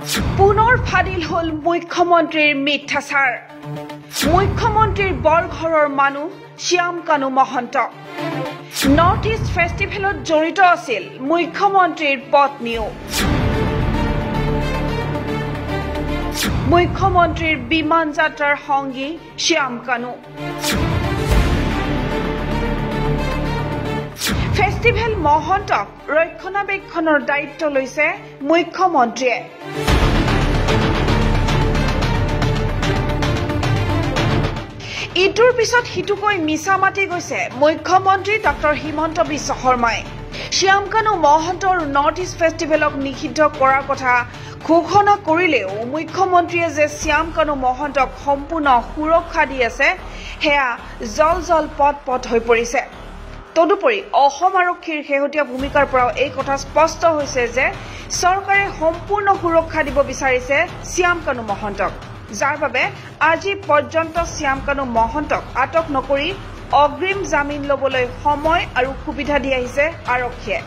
পুনৰ ফাদিল হল মুখ্যমন্ত্ৰীৰ মিথ্যাচাৰ মুখ্যমন্ত্ৰীৰ বৰঘৰৰ মানুহ শ্যাম কানু মহন্ত নৰ্থ ইষ্ট ফেষ্টিভেলত জড়িত আছিল মুখ্যমন্ত্ৰীৰ পত্নীও মুখ্যমন্ত্ৰীৰ বিমান যাত্ৰাৰ সংগী শ্যাম কানু ফেষ্টিভেল মহন্তক ৰক্ষণাবেক্ষণৰ দায়িত্ব লৈছে মুখ্যমন্ত্ৰীয়ে ইটোৰ পিছত হিটুকৈ মিছা মাতি গৈছে মুখ্যমন্ত্ৰী ডক্টৰ হিমন্ত বিশ্ব শৰ্মাই শ্যাম কানু মহন্তৰ নৰ্থ ইষ্ট ফেষ্টিভেলক নিষিদ্ধ কৰাৰ কথা ঘোষণা কৰিলেও মুখ্যমন্ত্ৰীয়ে যে শ্যাম কানু মহন্তক সম্পূৰ্ণ সুৰক্ষা দি আছে হেয়া জল পট হৈ পৰিছে তদুপৰি অসম আৰক্ষীৰ শেহতীয়া ভূমিকাৰ পৰাও এই কথা স্পষ্ট হৈছে যে চৰকাৰে সম্পূৰ্ণ সুৰক্ষা দিব বিচাৰিছে শ্যাম কানু মহন্তক যাৰ বাবে আজি পৰ্যন্ত শ্যাম কানু মহন্তক আটক নকৰি অগ্ৰিম জামিন লবলৈ সময় আৰু সুবিধা দি আহিছে আৰক্ষীয়ে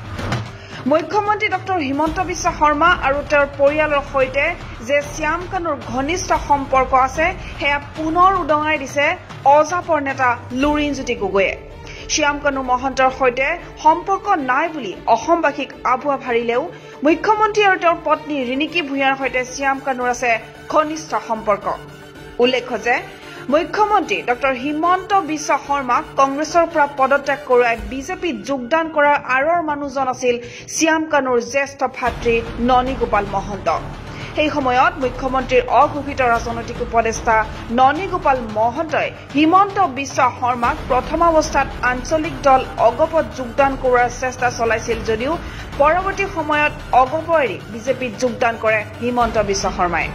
মুখ্যমন্ত্ৰী ডক্টৰ হিমন্ত বিশ্ব শৰ্মা আৰু তেওঁৰ পৰিয়ালৰ সৈতে যে শ্যাম কানুৰ ঘনিষ্ঠ সম্পৰ্ক আছে হেয়া পুনৰ উদঙাই দিছে অজাপৰ নেতা লুৰিণজ্যোতি গগৈয়ে শ্যাম কানু মহন্তৰ সৈতে সম্পৰ্ক নাই বুলি অসমবাসীক আভুৱা ভাৰিলেও মুখ্যমন্ত্ৰী আৰু তেওঁৰ পত্নী ৰিণিকী ভূঞাৰ সৈতে শ্যাম কানুৰ আছে ঘনিষ্ঠ সম্পৰ্ক উল্লেখ্য যে মুখ্যমন্ত্ৰী ডক্টৰ হিমন্ত বিশ্ব শৰ্মাক কংগ্ৰেছৰ পৰা পদত্যাগ কৰোৱাই বিজেপিত যোগদান কৰাৰ আঁৰৰ মানুহজন আছিল শ্যাম কানুৰ জ্যেষ্ঠ ভাতৃ ননী গোপাল মহন্ত সেই সময়ত মুখ্যমন্ত্ৰীৰ অঘোষিত ৰাজনৈতিক উপদেষ্টা ননী গোপাল মহন্তই হিমন্ত বিশ্ব শৰ্মাক প্ৰথমাৱস্থাত আঞ্চলিক দল অগপত যোগদান কৰোৱাৰ চেষ্টা চলাইছিল যদিও পৰৱৰ্তী সময়ত অগপ এৰি বিজেপিত যোগদান কৰে হিমন্ত বিশ্ব শৰ্মাই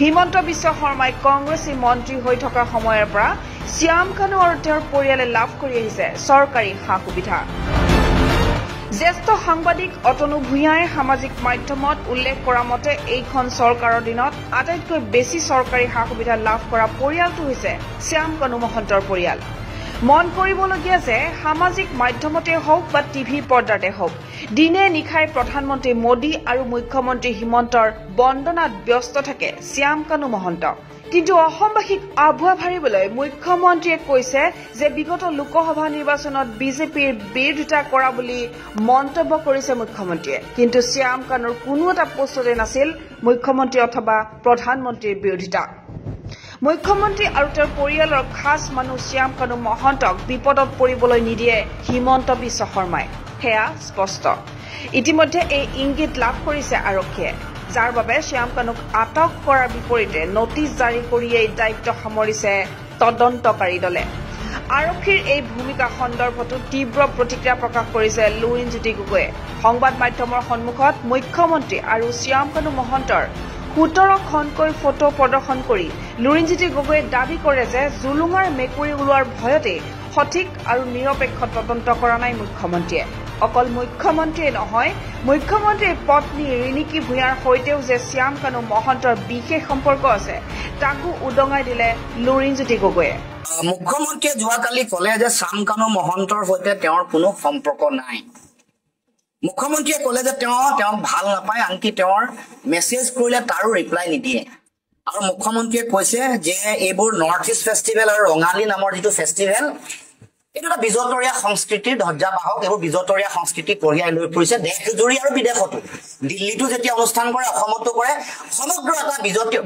হিমন্ত বিশ্ব শৰ্মাই কংগ্ৰেছী মন্ত্ৰী হৈ থকা সময়ৰ পৰা শ্যাম কানু আৰু তেওঁৰ পৰিয়ালে লাভ কৰি আহিছে চৰকাৰী সা সুবিধা জ্যেষ্ঠ সাংবাদিক অতনু ভূঞাই সামাজিক মাধ্যমত উল্লেখ কৰা মতে এইখন চৰকাৰৰ দিনত আটাইতকৈ বেছি চৰকাৰী সা সুবিধা লাভ কৰা পৰিয়ালটো হৈছে শ্যাম কানু মহন্তৰ পৰিয়াল মন কৰিবলগীয়া যে সামাজিক মাধ্যমতে হওক বা টিভি পৰ্দাতে হওক দিনে নিশাই প্ৰধানমন্ত্ৰী মোদী আৰু মুখ্যমন্ত্ৰী হিমন্তৰ বন্দনাত ব্যস্ত থাকে শ্যাম কানু মহন্ত কিন্তু অসমবাসীক আভুৱা ভাৰিবলৈ মুখ্যমন্ত্ৰীয়ে কৈছে যে বিগত লোকসভা নিৰ্বাচনত বিজেপিৰ বিৰোধিতা কৰা বুলি মন্তব্য কৰিছে মুখ্যমন্ত্ৰীয়ে কিন্তু শ্যাম কানুৰ কোনো এটা পোষ্টতে নাছিল মুখ্যমন্ত্ৰী অথবা প্ৰধানমন্ত্ৰীৰ বিৰোধিতা মুখ্যমন্ত্ৰী আৰু তেওঁৰ পৰিয়ালৰ খাস মানুহ শ্যাম কানু মহন্তক বিপদত পৰিবলৈ নিদিয়ে হিমন্ত বিশ্ব শৰ্মাই হেয়া স্পষ্ট ইতিমধ্যে এই ইংগিত লাভ কৰিছে আৰক্ষীয়ে যাৰ বাবে শ্যাম কানুক আটক কৰাৰ বিপৰীতে নটিচ জাৰি কৰিয়েই দায়িত্ব সামৰিছে তদন্তকাৰী দলে আৰক্ষীৰ এই ভূমিকা সন্দৰ্ভতো তীব্ৰ প্ৰতিক্ৰিয়া প্ৰকাশ কৰিছে লুৰিণজ্যোতি গগৈয়ে সংবাদ মাধ্যমৰ সন্মুখত মুখ্যমন্ত্ৰী আৰু শ্যাম কানু মহন্তৰ 17খনকৈ ফটো প্ৰদৰ্শন কৰি লুৰিণজ্যোতি গগৈয়ে দাবী কৰে যে জুলুঙৰ মেকুৰী ওলোৱাৰ ভয়তে সঠিক আৰু নিৰপেক্ষ তদন্ত কৰা নাই মুখ্যমন্ত্ৰীয়ে অকল মুখ্যমন্ত্ৰীয়ে নহয় মুখ্যমন্ত্ৰীৰ পত্নী ৰিণিকী ভূঞাৰ সৈতেও যে শ্যাম কানু মহন্তৰ বিশেষ সম্পৰ্ক আছে তাকো উদঙাই দিলে লুৰিণজ্যোতি গগৈয়ে মুখ্যমন্ত্ৰীয়ে যোৱাকালি ক'লে যে শ্যাম কানু মহন্তৰ সৈতে তেওঁৰ কোনো সম্পৰ্ক নাই মুখ্যমন্ত্ৰীয়ে ক'লে যে তেওঁক ভাল নাপায় আনকি তেওঁৰ মেছেজ কৰিলে তাৰো ৰিপ্লাই নিদিয়ে আৰু মুখ্যমন্ত্ৰীয়ে কৈছে যে এইবোৰ নৰ্থ ইষ্ট ফেষ্টিভেল আৰু ৰঙালী নামৰ যিটো ফেষ্টিভেল এইটো এটা বিজতৰীয়া সংস্কৃতিৰ ধ্বজাবাহক এইবোৰ বিজতৰীয়া সংস্কৃতি কঢ়িয়াই লৈ ফুৰিছে দেশজুৰি আৰু বিদেশতো দিল্লীতো যেতিয়া অনুষ্ঠান কৰে অসমতো কৰে সমগ্ৰ এটা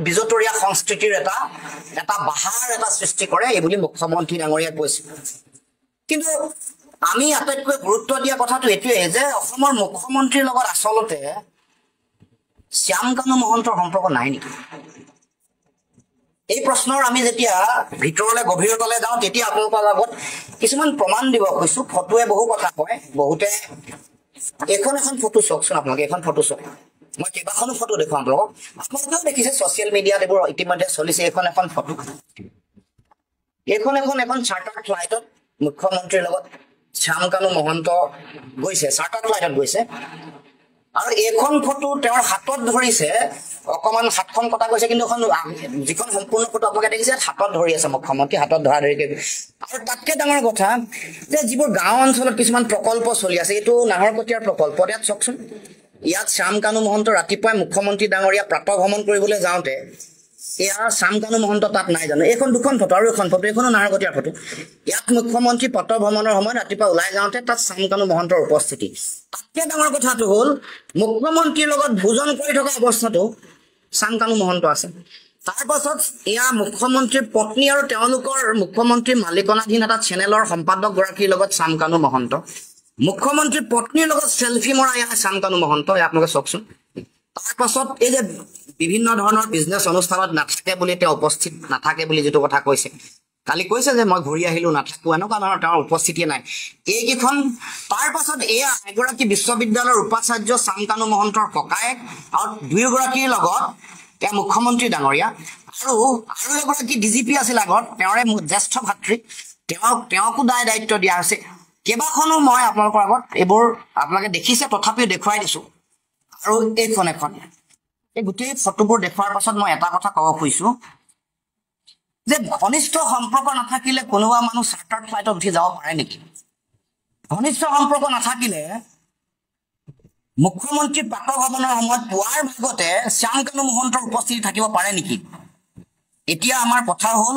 বিজতৰীয়া সংস্কৃতিৰ এটা বাহাৰ এটা সৃষ্টি কৰে এই বুলি মুখ্যমন্ত্ৰী ডাঙৰীয়াই কৈছে কিন্তু আমি আটাইতকৈ গুৰুত্ব দিয়া কথাটো এটোৱে যে অসমৰ মুখ্যমন্ত্ৰীৰ লগত আচলতে শ্যাম কানু মহন্তৰ সম্পৰ্ক নাই নেকি এই প্ৰশ্নৰ আমি যেতিয়া ভিতৰলৈ গভীৰতালৈ যাওঁ তেতিয়া আপোনালোকৰ আগত কিছুমান প্ৰমাণ দিব কৈছো ফটোৱে বহু কথা কয় বহুতে এখন ফটো চাওকচোন আপোনালোকে এখন ফটো চাওক মই কেইবাখনো ফটো দেখুৱাম আপোনালোকেও দেখিছে ছচিয়েল মিডিয়াত এইবোৰ ইতিমধ্যে চলিছে এখন ফটো এখন চাৰ্টাৰ ফ্লাইটত মুখ্যমন্ত্ৰীৰ লগত শ্যাম কানু মহন্ত গৈছে চাৰ্টাৰ ফ্লাইটত গৈছে আৰু এখন ফটো তেওঁৰ হাতত ধৰিছে অকমান হাতখন কটা গৈছে কিন্তু যিখন সম্পূৰ্ণ ফটো আপোনালোকে দেখিছে হাতত ধৰি আছে মুখ্যমন্ত্ৰী হাতত ধৰা ধৰি আৰু তাতকে ডাঙৰ কথা যে যিবোৰ গাঁও অঞ্চলত কিছুমান প্ৰকল্প চলি আছে এইটো নাহৰকটীয়াৰ প্ৰকল্প ইয়াত চাওকচোন ইয়াত শ্যামকানু মহন্ত ৰাতিপুৱাই মুখ্যমন্ত্ৰী ডাঙৰীয়া প্ৰাতঃ ভ্ৰমণ কৰিবলৈ যাওঁতে এয়া শ্যামকানু মহন্ত তাত নাই জানো এইখন দুখন ফটো আৰু এখন ফটো এইখনো নাহৰকটীয়াৰ ফটো ইয়াত মুখ্যমন্ত্ৰী প্ৰাতঃ ভ্ৰমণৰ সময়ত ৰাতিপুৱা ওলাই যাওঁতে তাত শ্যামকানু মহন্তৰ উপস্থিতি তাতকৈ ডাঙৰ কথাটো হ'ল মুখ্যমন্ত্ৰীৰ লগত ভোজন কৰি থকা অৱস্থাটো শ্যামকানু মহন্ত আছে তাৰ পাছত এয়া মুখ্যমন্ত্ৰীৰ পত্নী আৰু তেওঁলোকৰ মুখ্যমন্ত্ৰীৰ মালিকানাধীন এটা চেনেলৰ সম্পাদকগৰাকীৰ লগত শ্যামকানু মহন্ত মুখ্যমন্ত্ৰীৰ পত্নীৰ লগত সেলফি মৰা এয়া শ্যামকানু মহন্ত আপোনালোকে চাওকচোন তাৰ পাছত এই যে বিভিন্ন ধৰণৰ বিজনেছ অনুষ্ঠানত নাথাকে বুলি তেওঁ উপস্থিত নাথাকে বুলি যেটো কথা কৈছে কালি কৈছে যে মই ঘূৰি আহিলো নাথাকো এনেকুৱা ধৰণৰ তেওঁৰ উপস্থিতিয়ে নাই এইকেইখন তাৰ পাছত এয়া এগৰাকী বিশ্ববিদ্যালয়ৰ উপাচাৰ্য শ্যামকানু মহন্তৰ ককায়েক আৰু দুয়োগৰাকীৰ লগত তেওঁ মুখ্যমন্ত্ৰী ডাঙৰীয়া আৰু এগৰাকী ডিজিপি আছিল আগত তেওঁৰে জ্যেষ্ঠ ভাতৃ তেওঁকো দায়িত্ব দিয়া হৈছে কেইবাখনো মই আপোনালোকৰ আগত এইবোৰ আপোনালোকে দেখিছে তথাপিও দেখুৱাই দিছো আৰু এইখন এখন এই গোটেই ফটোবোৰ দেখুৱাৰ পাছত মই এটা কথা ক'ব খুজিছো যে ঘনিষ্ঠ সম্পৰ্ক নাথাকিলে কোনোবা মানুহ চাৰ্টাৰ ফ্লাইটত উঠি যাব পাৰে নেকি ঘনিষ্ঠ সম্পৰ্ক নাথাকিলে মুখ্যমন্ত্ৰী প্ৰাতঃ ভ্ৰমণৰ সময়ত পুৱাৰ ভাগতে শ্যামকানু মহন্তৰ উপস্থিতি থাকিব পাৰে নেকি এতিয়া আমাৰ কথা হ'ল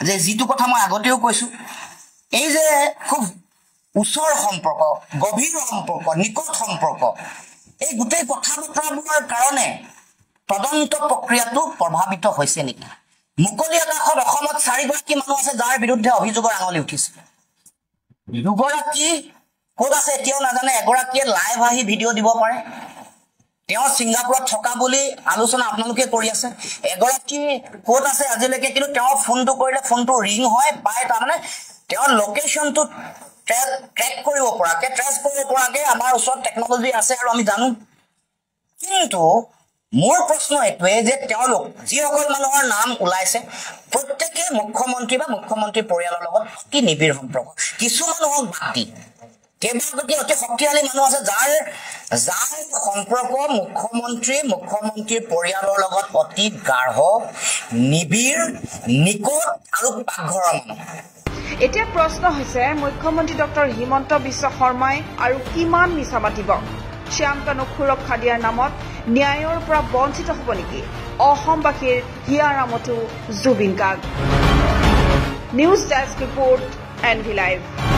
যে যিটো কথা মই আগতেও কৈছো এই যে খুব ওচৰ সম্পৰ্ক গভীৰ সম্পৰ্ক নিকট সম্পৰ্ক এই গোটেই কথা বতৰাবোৰৰ কাৰণে তদন্ত প্ৰক্ৰিয়াটো প্ৰভাৱিত হৈছে নেকি মুকলি আকাশত অসমত 4গৰাকী মানুহ আছে যাৰ বিৰুদ্ধে অভিযোগৰ আঙুলি উঠিছে দুগৰাকী ক'ত আছে এতিয়াও নাজানে এগৰাকীয়ে লাইভ আহি ভিডিঅ' দিব পাৰে তেওঁ ছিংগাপুৰত থকা বুলি আলোচনা আপোনালোকে কৰি আছে এগৰাকী ক'ত আছে আজিলৈকে কিন্তু তেওঁ ফোনটো কৰিলে ফোনটো ৰিং হয় পায় তাৰমানে তেওঁৰ লোকেশ্যনটো ট্ৰেক কৰিব পৰাকে ট্ৰেচ কৰিব পৰাকে আমাৰ ওচৰত টেকনলজি আছে আৰু আমি জানো কিন্তু মোৰ প্ৰশ্ন এইটোৱে যে তেওঁলোক যিসকল মানুহৰ নাম ওলাইছে প্ৰত্যেকে মুখ্যমন্ত্ৰী বা মুখ্যমন্ত্ৰী পৰিয়ালৰ লগত কি নিবিড় সম্পৰ্ক কিছু মানুহক বাদ দি কেইবাগৰাকী অতি শক্তিশালী মানুহ আছে যাৰ সম্পৰ্ক মুখ্যমন্ত্ৰীৰ পৰিয়ালৰ লগত অতি গাঢ় নিবিড় নিকট আৰু পাকঘৰৰ মানুহ এতিয়া প্ৰশ্ন হৈছে মুখ্যমন্ত্ৰী ডক্টৰ হিমন্ত বিশ্ব শৰ্মাই আৰু কিমান মিছা মাতিব শ্যামকানুক সুৰক্ষা দিয়াৰ নামত ন্যায়ৰ পৰা বঞ্চিত হ'ব নেকি অসমবাসীৰ হিয়াৰামতো Zubeen Garg news desk report NV Live